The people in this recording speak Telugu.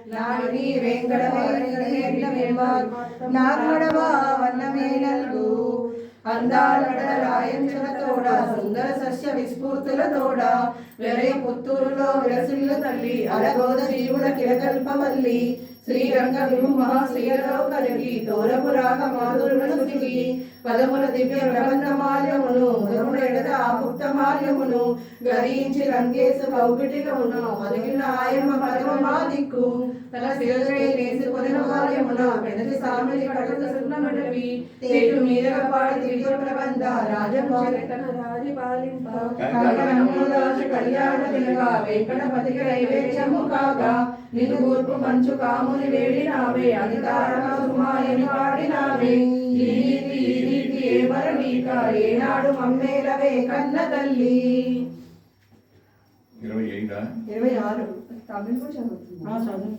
నాడిని వెంకటవెంబర్ నాగడవా వన్నమేనల్గు అందాలడ రాయంచులతోడ సుందర సస్య విస్ఫూర్తులతోడ వెరై పుత్తూరులో విరసిల్లు తల్లి అరగోద జీవుల కిరకల్పవల్లి శ్రీరంగ విమహ శ్రీలో కలిగి తోరపు రాగ మాధురులను సుఖి పదముల దివ్య ప్రబంధమాల్యమును ముదముడెడద ఆపుక్తమాల్యమును గరించి రంగేశు కౌగిటిలోను అదిగిన ఆయమ్మ పదమా దిక్కు తన శిరజై నేసుకొనిన వాల్యమున పెదటి సామిలి కడత సున్నమడవి తేటు మీదగా పాడి దివ్య ప్రబంధ రాజపాలితన రాజపాలింప కళ్యాణ కళ్యాణ తినగా వెంకటపతికి నైవేద్యము కాగా నిన్ను గూర్పు మంచు కాముని వేడినావే అధికారమ సుమాయని పాడినావే ఈ రీతి ఏమరనీక ఏనాడు మమ్మేలవే కన్న తల్లి. 26 తమిళ కూడా చదువుతుంది.